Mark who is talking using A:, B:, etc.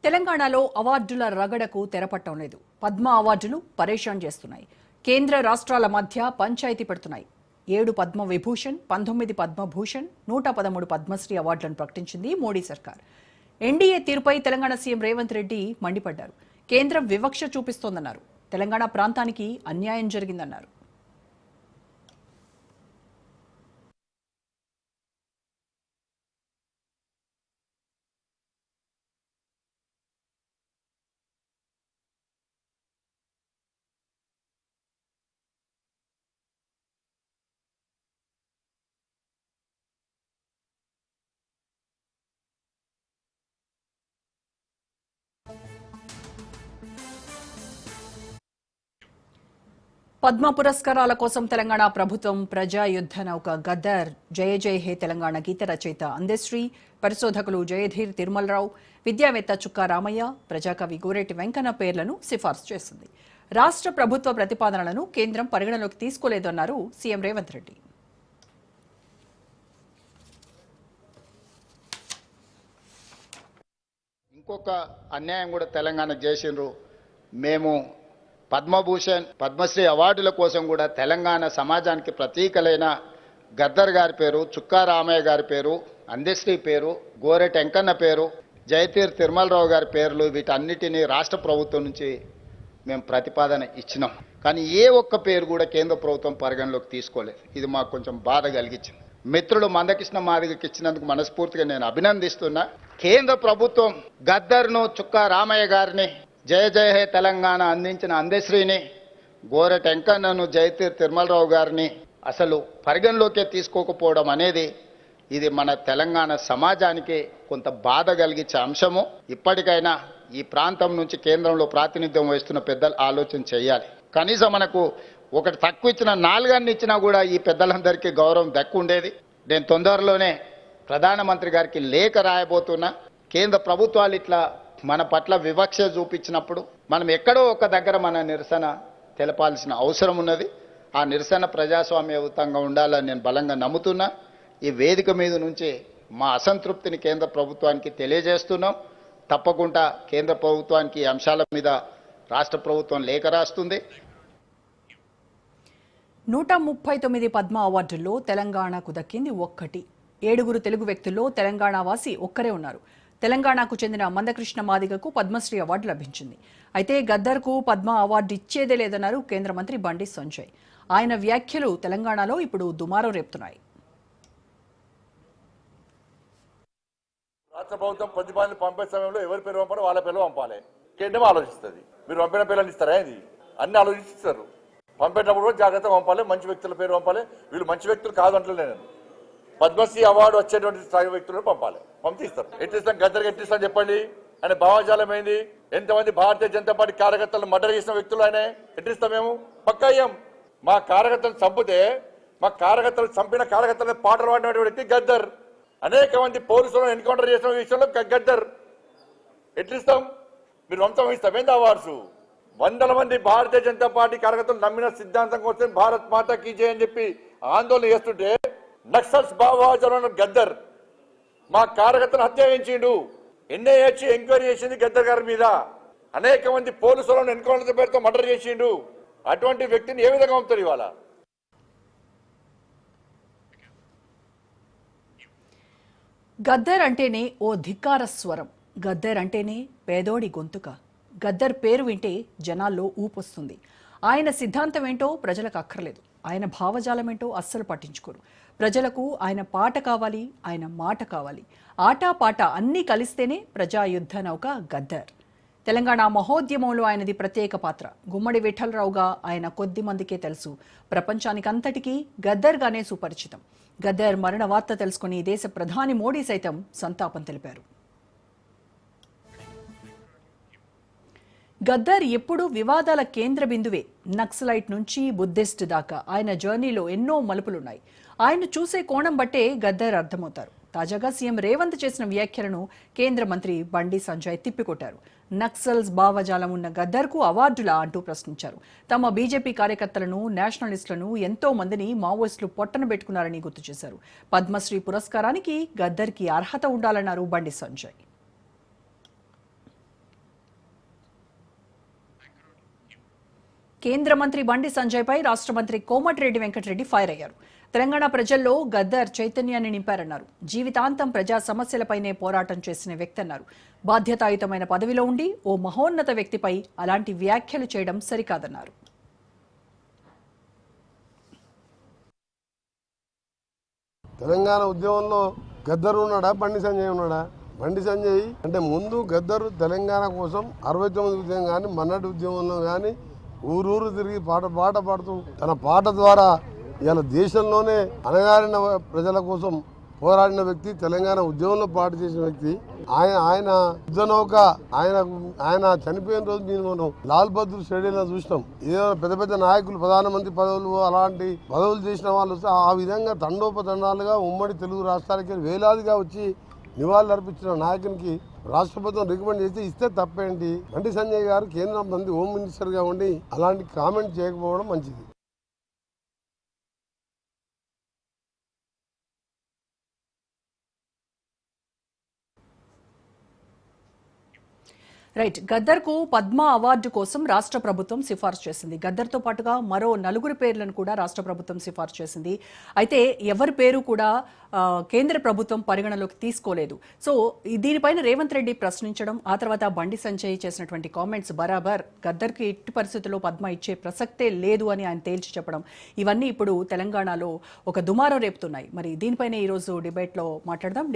A: తెలంగాణలో అవార్డుల రగడకు తెరపట్టం లేదు. పద్మ అవార్డులు పరేషాన్ చేస్తున్నాయి. కేంద్ర రాష్ట్రాల మధ్య పంచాయతీ పెడుతున్నాయి. 7 పద్మ విభూషణ్, 19 పద్మభూషణ్, 113 పద్మశ్రీ అవార్డులను ప్రకటించింది మోడీ సర్కార్. ఎన్డీఏ తీరుపై తెలంగాణ సీఎం రేవంత్ రెడ్డి మండిపడ్డారు. కేంద్రం వివక్ష చూపిస్తోందన్నారు. తెలంగాణ ప్రాంతానికి అన్యాయం జరిగిందన్నారు. పద్మ పురస్కారాల కోసం తెలంగాణ ప్రభుత్వం ప్రజా యుద్ధ నౌక గద్దర్, జయ జయ హే తెలంగాణ గీత రచయిత అందశ్రీ, పరిశోధకులు జయధీర్ తిరుమలరావు, విద్యావేత్త చుక్కా రామయ్య, ప్రజాకవి గోరేటి వెంకన్న పేర్లను సిఫార్సు చేసింది. రాష్ట్ర ప్రభుత్వ ప్రతిపాదనలను కేంద్రం పరిగణలోకి తీసుకోలేదన్నారు సీఎం రేవంత్ రెడ్డి.
B: ఇంకొక అన్యాయం కూడా తెలంగాణకు చేసిండ్రు. మేము పద్మభూషణ్, పద్మశ్రీ అవార్డుల కోసం కూడా తెలంగాణ సమాజానికి ప్రతీకలైన గద్దర్ గారి పేరు, చుక్కా రామయ్య గారి పేరు, అందశ్రీ పేరు, గోరెటి వెంకన్న పేరు, జయతీర్ తిరుమలరావు గారి పేర్లు, వీటన్నిటినీ రాష్ట్ర ప్రభుత్వం నుంచి మేము ప్రతిపాదన ఇచ్చినాం. కానీ ఏ ఒక్క పేరు కూడా కేంద్ర ప్రభుత్వం పరిగణలోకి తీసుకోలేదు. ఇది మాకు కొంచెం బాధ కలిగించింది. మిత్రులు మందకృష్ణ మాదిగకి ఇచ్చినందుకు మనస్ఫూర్తిగా నేను అభినందిస్తున్నా. కేంద్ర ప్రభుత్వం గద్దర్ను, చుక్కా రామయ్య గారిని, జయ జయ హే తెలంగాణ అందించిన అందశ్రీని, గోరెటి వెంకన్నను, జయతీర్ తిరుమలరావు గారిని అసలు పరిగణలోకే తీసుకోకపోవడం అనేది ఇది మన తెలంగాణ సమాజానికి కొంత బాధ కలిగించే అంశము. ఇప్పటికైనా ఈ ప్రాంతం నుంచి కేంద్రంలో ప్రాతినిధ్యం వహిస్తున్న పెద్దలు ఆలోచన చేయాలి. కనీసం మనకు ఒకటి తక్కువ ఇచ్చిన 4 ఇచ్చినా కూడా ఈ పెద్దలందరికీ గౌరవం దక్కుండేది. నేను తొందరలోనే ప్రధానమంత్రి గారికి లేఖ రాయబోతున్నా. కేంద్ర ప్రభుత్వాలు ఇట్లా మన పట్ల వివక్ష చూపించినప్పుడు మనం ఎక్కడో ఒక దగ్గర మన నిరసన తెలపాల్సిన అవసరం ఉన్నది. ఆ నిరసన ప్రజాస్వామ్యయుతంగా ఉండాలని నేను బలంగా నమ్ముతున్నా. ఈ వేదిక మీద నుంచి మా అసంతృప్తిని కేంద్ర ప్రభుత్వానికి తెలియజేస్తున్నాం. తప్పకుండా కేంద్ర ప్రభుత్వానికి ఈ అంశాల మీద రాష్ట్ర ప్రభుత్వం లేఖ రాస్తుంది.
A: 139 పద్మ అవార్డుల్లో తెలంగాణకు దక్కింది ఒక్కటి. 7 తెలుగు వ్యక్తుల్లో తెలంగాణ వాసి ఒక్కరే ఉన్నారు. తెలంగాణకు చెందిన మందకృష్ణ మాదిగకు పద్మశ్రీ అవార్డు లభించింది. అయితే గద్దర్కు పద్మ అవార్డు ఇచ్చేదే లేదన్నారు కేంద్ర మంత్రి బండి సంజయ్. ఆయన వ్యాఖ్యలు తెలంగాణలో ఇప్పుడు దుమారం రేపుతున్నాయి.
C: రాష్ట్ర ప్రభుత్వం ప్రతిపాదనలు పంపే సమయంలో ఎవరి పేరు పంపాలో వాళ్ళ పేర్లు పంపాలి. కేంద్రం ఆలోచిస్తుంది. మీరు పంపిన పేర్లను ఇస్తారా? ఇది అన్ని ఆలోచిస్తారు. పంపేటప్పుడు కూడా జాగ్రత్తగా పంపాలి. మంచి వ్యక్తుల పేరు పంపాలి. వీళ్ళు మంచి వ్యక్తులు కాదంటలే నేను. పద్మశ్రీ అవార్డు వచ్చేటువంటి స్థాయి వ్యక్తులను పంపాలి. పంపిస్తారు. ఎట్టిస్తాం? గద్దరికి ఎట్టిస్తాం చెప్పండి. ఆయన భావజాలం ఏంది? ఎంతమంది భారతీయ జనతా పార్టీ కార్యకర్తలను మర్డర్ చేసిన వ్యక్తులు ఆయన ఎట్టిస్తాం? మేము పక్కా అయ్యాం. మా కార్యకర్తలు చంపితే మా కార్యకర్తలు చంపిన కార్యకర్తలను పాటలు పాడిన వ్యక్తి గద్దర్. అనేక మంది పోలీసులను ఎన్కౌంటర్ చేసిన విషయంలో గద్దర్. ఎట్లిస్తాం? మీరు వంశం ఇస్తాం ఏంది అవార్డ్స్? 100 మంది భారతీయ జనతా పార్టీ కార్యకర్తలు నమ్మిన సిద్ధాంతం కోసం భారత్ మాతా కీ జై అని చెప్పి ఆందోళన చేస్తుంటే నక్సల్స్ భావజాలం గద్దర్ మా కార్యకర్తను హత్య చేయించిండు. ఎన్ఐఏ ఎంక్వైరీ చేసింది గద్దర్ గారి మీద. అనేక మంది పోలీసులను ఎన్కౌంటర్ పేరుతో మర్డర్ చేసిండు. అటువంటి వ్యక్తిని ఏ విధంగా పంపుతారు ఇవాళ?
A: గద్దర్ అంటేనే ఓ ధిక్కార స్వరం. గద్దర్ అంటేనే పేదోడి గొంతుక. గద్దర్ పేరు వింటే జనాల్లో ఊపొస్తుంది. ఆయన సిద్ధాంతం ఏంటో ప్రజలకు అక్కర్లేదు. ఆయన భావజాలం ఏంటో అస్సలు పట్టించుకోరు. ప్రజలకు ఆయన పాట కావాలి, ఆయన మాట కావాలి. ఆట పాట అన్నీ కలిస్తేనే ప్రజా యుద్ధ నౌక గద్దర్. తెలంగాణ మహోద్యమంలో ఆయనది ప్రత్యేక పాత్ర. గుమ్మడి విఠలరావుగా ఆయన కొద్ది మందికే తెలుసు. ప్రపంచానికంతటికీ గద్దర్గానే సుపరిచితం. గద్దర్ మరణ వార్త తెలుసుకుని దేశ ప్రధాని మోడీ సైతం సంతాపం తెలిపారు. గద్దర్ ఎప్పుడూ వివాదాల కేంద్ర బిందువే. నక్సలైట్ నుంచి బుద్ధిస్ట్ దాకా ఆయన జర్నీలో ఎన్నో మలుపులున్నాయి. ఆయన చూసే కోణం బట్టే గద్దర్ అర్థమవుతారు. తాజాగా సీఎం రేవంత్ చేసిన వ్యాఖ్యలను కేంద్ర మంత్రి బండి సంజయ్ తిప్పికొట్టారు. నక్సల్స్ భావజాలం ఉన్న గద్దర్కు అవార్డులా అంటూ ప్రశ్నించారు. తమ బీజేపీ కార్యకర్తలను, నేషనలిస్టులను ఎంతో మందిని మావోయిస్టులు పొట్టన పెట్టుకున్నారని గుర్తు చేశారు. పద్మశ్రీ పురస్కారానికి గద్దర్కి అర్హత ఉండాలన్నారు బండి సంజయ్. కేంద్ర మంత్రి బండి సంజయ్పై రాష్ట్ర మంత్రి కోమటిరెడ్డి వెంకటరెడ్డి ఫైర్ అయ్యారు. తెలంగాణ ప్రజల్లో గద్దర్ చైతన్యాన్ని నింపారన్నారు. జీవితాంతం ప్రజా సమస్యలపైనే పోరాటం చేసిన వ్యక్తి అన్నారు. బాధ్యతాయుతమైన పదవిలో ఉండి ఓ మహోన్నత వ్యక్తిపై అలాంటి వ్యాఖ్యలు చేయడం సరికాదన్నారు.
D: తెలంగాణ ఉద్యమంలో గద్దర్ ఉన్నాడా, బండి సంజయ్ ఉన్నాడా? బండి సంజయ్ అంటే ముందు గద్దరు తెలంగాణ కోసం 69 ఉద్యమం కానీ మన్నటి ఉద్యమంలో కానీ ఊరూరు తిరిగి పాట పాడుతూ తన పాట ద్వారా ఇలా దేశంలోనే అణగారిన ప్రజల కోసం పోరాడిన వ్యక్తి, తెలంగాణ ఉద్యమంలో పాటు చేసిన వ్యక్తి. ఆయన యుద్ధనౌక ఆయన చనిపోయిన రోజు మనం లాల్ బహదూర్ స్టేడియంలో చూసినాం. ఏదైనా పెద్ద పెద్ద నాయకులు ప్రధానమంత్రి పదవులు అలాంటి పదవులు చేసిన వాళ్ళు వస్తే ఆ విధంగా తండోపతండాలుగా ఉమ్మడి తెలుగు రాష్ట్రాలకి వేలాదిగా వచ్చి నివాళులు అర్పించిన నాయకునికి రాష్ట్ర ప్రభుత్వం రికమెండ్ చేసి ఇస్తే తప్పేంటి? బండి సంజయ్ గారు కేంద్ర మంత్రి హోమ్ మినిస్టర్గా ఉండి అలాంటి కామెంట్ చేయకపోవడం మంచిది.
A: రైట్, గద్దర్కు పద్మ అవార్డు కోసం రాష్ట్ర ప్రభుత్వం సిఫార్సు చేసింది. గద్దర్తో పాటుగా మరో 4 పేర్లను కూడా రాష్ట్ర ప్రభుత్వం సిఫార్సు చేసింది. అయితే ఎవరి పేరు కూడా కేంద్ర ప్రభుత్వం పరిగణలోకి తీసుకోలేదు. సో దీనిపైన రేవంత్ రెడ్డి ప్రశ్నించడం, ఆ తర్వాత బండి సంజయ్ చేసినటువంటి కామెంట్స్ బరాబర్ గద్దర్కి ఎట్టి పరిస్థితుల్లో పద్మ ఇచ్చే ప్రసక్తే లేదు అని ఆయన తేల్చి చెప్పడం, ఇవన్నీ ఇప్పుడు తెలంగాణలో ఒక దుమారం రేపుతున్నాయి. మరి దీనిపైన ఈరోజు డిబేట్లో మాట్లాడదాం.